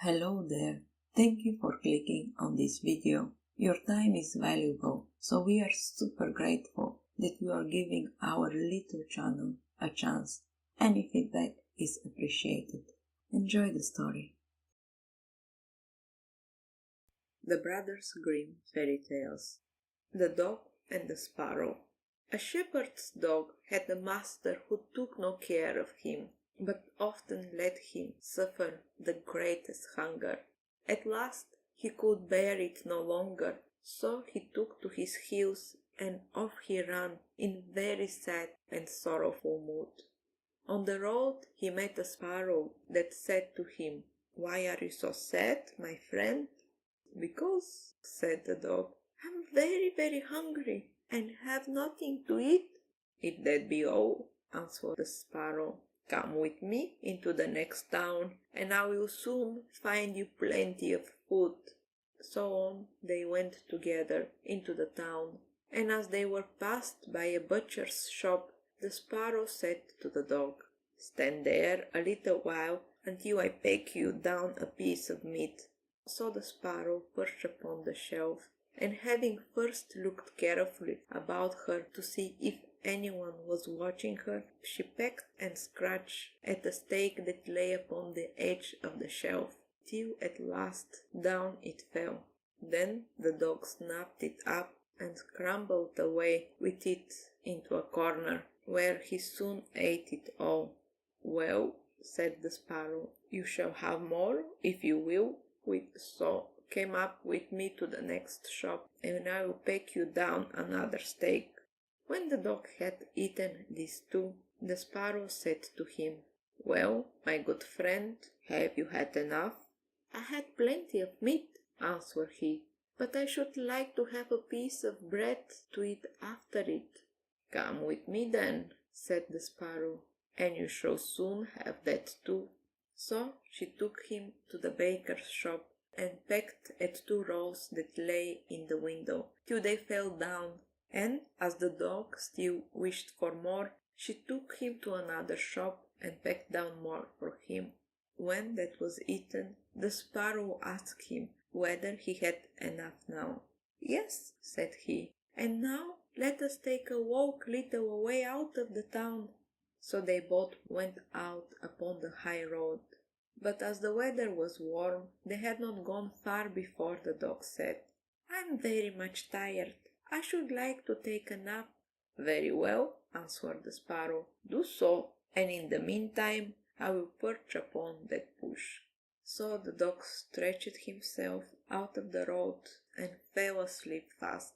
Hello there. Thank you for clicking on this video. Your time is valuable, so we are super grateful that you are giving our little channel a chance. Any feedback is appreciated. Enjoy the story. The Brothers Grimm Fairy Tales. The Dog and the Sparrow. A shepherd's dog had a master who took no care of him, but often let him suffer the greatest hunger. At last he could bear it no longer, so he took to his heels, and off he ran in very sad and sorrowful mood. On the road he met a sparrow that said to him, "Why are you so sad, my friend?" "Because," said the dog, "I'm very, very hungry and have nothing to eat." "If that be all," answered the sparrow, "come with me into the next town, and I will soon find you plenty of food." So on they went together into the town, and as they were passed by a butcher's shop, the sparrow said to the dog, "Stand there a little while until I peck you down a piece of meat." So the sparrow perched upon the shelf, and having first looked carefully about her to see if anyone was watching her, she pecked and scratched at a steak that lay upon the edge of the shelf, till at last down it fell. Then the dog snapped it up and scrambled away with it into a corner, where he soon ate it all. "Well," said the sparrow, "you shall have more if you will. So came up with me to the next shop, and I will peck you down another steak." When the dog had eaten these two, the sparrow said to him, "Well, my good friend, have you had enough?" "I had plenty of meat," answered he, "but I should like to have a piece of bread to eat after it." "Come with me then," said the sparrow, "and you shall soon have that too." So she took him to the baker's shop, and pecked at two rolls that lay in the window, till they fell down, and, as the dog still wished for more, she took him to another shop, and pecked down more for him. When that was eaten, the sparrow asked him whether he had enough now. "Yes," said he, "and now let us take a walk little way out of the town." So they both went out upon the high road. But as the weather was warm, they had not gone far before the dog said, "I'm very much tired. I should like to take a nap." "Very well," answered the sparrow, "do so, and in the meantime I will perch upon that bush." So the dog stretched himself out of the road and fell asleep fast.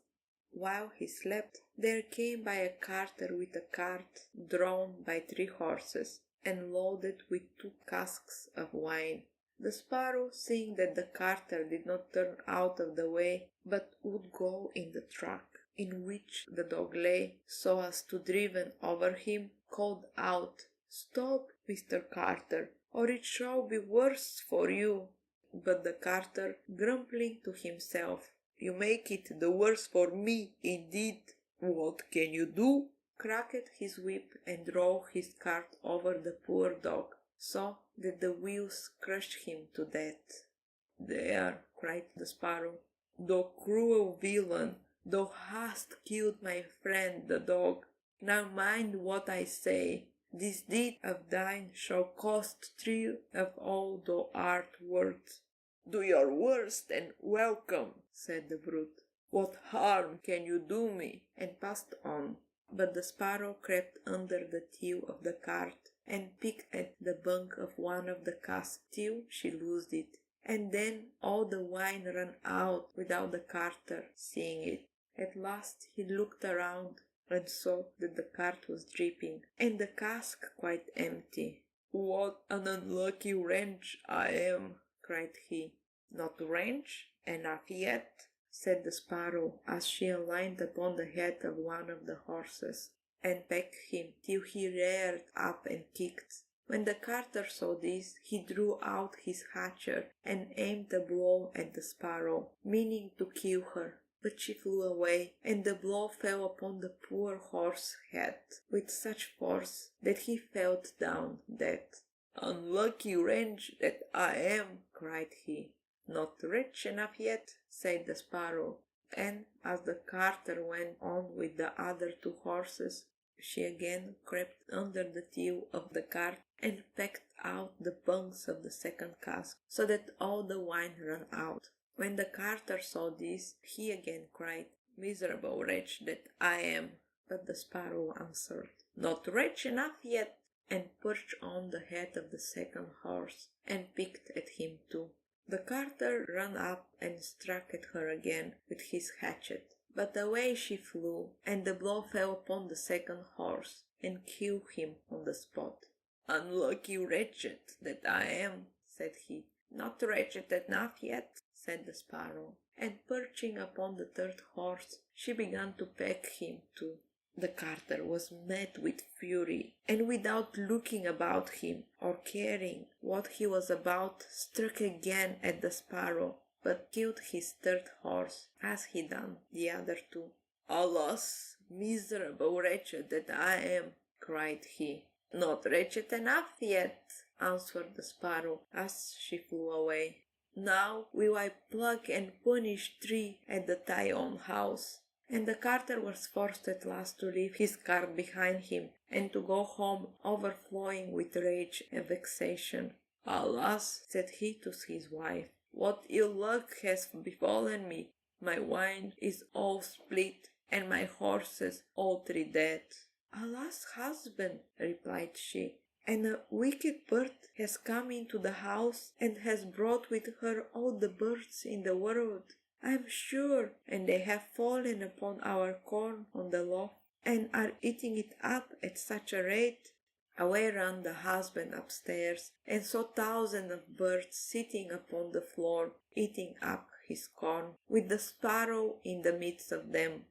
While he slept, there came by a carter with a cart drawn by 3 horses, and loaded with 2 casks of wine. The sparrow, seeing that the carter did not turn out of the way, but would go in the track in which the dog lay, so as to driven over him, called out, "Stop, Mr. Carter, or it shall be worse for you." But the carter, grumbling to himself, "You make it the worse for me, indeed. What can you do?" cracked his whip and drove his cart over the poor dog, so that the wheels crushed him to death. "There," cried the sparrow, "thou cruel villain, thou hast killed my friend the dog. Now mind what I say. This deed of thine shall cost 3 of all thou art worth." "Do your worst and welcome," said the brute. "What harm can you do me?" and passed on. But the sparrow crept under the till of the cart, and picked at the bunk of one of the casks till she loosed it, and then all the wine ran out without the carter seeing it. At last he looked around, and saw that the cart was dripping, and the cask quite empty. "What an unlucky wretch I am!" cried he. "Not wretch enough yet," said the sparrow, as she alighted upon the head of one of the horses, and pecked him till he reared up and kicked. When the carter saw this, he drew out his hatchet and aimed a blow at the sparrow, meaning to kill her. But she flew away, and the blow fell upon the poor horse's head with such force that he fell down dead. "Unlucky wretch that I am!" cried he. "Not rich enough yet," said the sparrow, and as the carter went on with the other 2 horses, she again crept under the tail of the cart and pecked out the bungs of the second cask, so that all the wine ran out. When the carter saw this, he again cried, "Miserable wretch that I am!" But the sparrow answered, "Not rich enough yet," and perched on the head of the second horse, and picked at him too. The carter ran up and struck at her again with his hatchet, but away she flew, and the blow fell upon the second horse, and killed him on the spot. "Unlucky wretched that I am," said he. "Not wretched enough yet," said the sparrow, and perching upon the 3rd horse, she began to peck him too. The carter was mad with fury, and without looking about him or caring what he was about, struck again at the sparrow, but killed his 3rd horse, as he done the other 2. "Alas, miserable wretched that I am!" cried he. "Not wretched enough yet," answered the sparrow, as she flew away. "Now will I pluck and punish 3 at the Tyon house." And the carter was forced at last to leave his cart behind him, and to go home overflowing with rage and vexation. "Alas," said he to his wife, "what ill luck has befallen me! My wine is all split, and my horses all 3 dead." "Alas, husband," replied she, "and a wicked bird has come into the house, and has brought with her all the birds in the world, I am sure, and they have fallen upon our corn on the loft, and are eating it up at such a rate." Away ran the husband upstairs, and saw thousands of birds sitting upon the floor, eating up his corn, with the sparrow in the midst of them.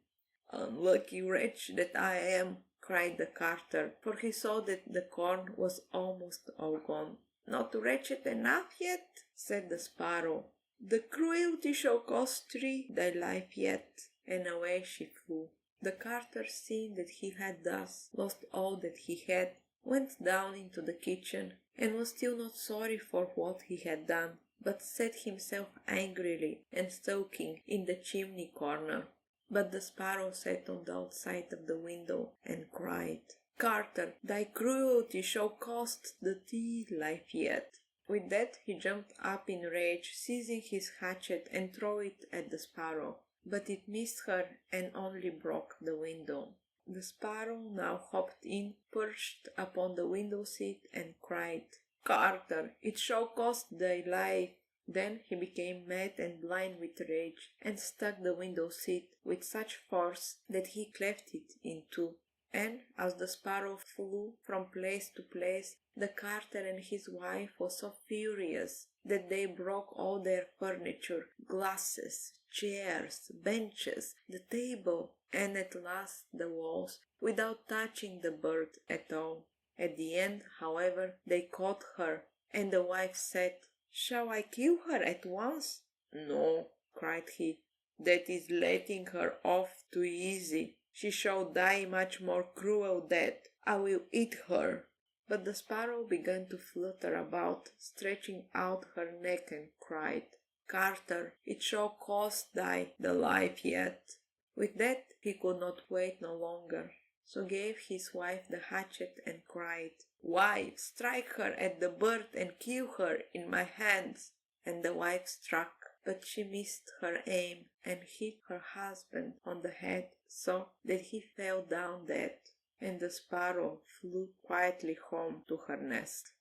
"Unlucky wretch that I am!" cried the carter, for he saw that the corn was almost all gone. "Not wretched enough yet," said the sparrow. "The cruelty shall cost 3 thy life yet," and away she flew. The carter, seeing that he had thus lost all that he had, went down into the kitchen, and was still not sorry for what he had done, but set himself angrily and sulking in the chimney corner. But the sparrow sat on the outside of the window and cried, "Carter, thy cruelty shall cost thee life yet." With that he jumped up in rage, seizing his hatchet, and threw it at the sparrow, but it missed her and only broke the window. The sparrow now hopped in, perched upon the window seat, and cried, "Carter, it shall cost thy life." Then he became mad and blind with rage, and struck the window seat with such force that he cleft it in 2. And as the sparrow flew from place to place, the carter and his wife were so furious that they broke all their furniture, glasses, chairs, benches, the table, and at last the walls, without touching the bird at all. At the end, however, they caught her, and the wife said, "Shall I kill her at once?" "No," cried he, "that is letting her off too easy. She shall die much more cruel death. I will eat her." But the sparrow began to flutter about, stretching out her neck, and cried, "Carter, it shall cost thy the life yet." With that he could not wait no longer, so gave his wife the hatchet and cried, "Wife, strike her at the bird and kill her in my hands." And the wife struck, but she missed her aim and hit her husband on the head, so that he fell down dead, and the sparrow flew quietly home to her nest.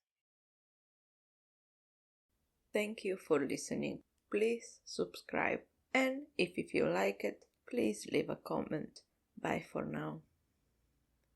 Thank you for listening. Please subscribe, and if you like it, please leave a comment. Bye for now.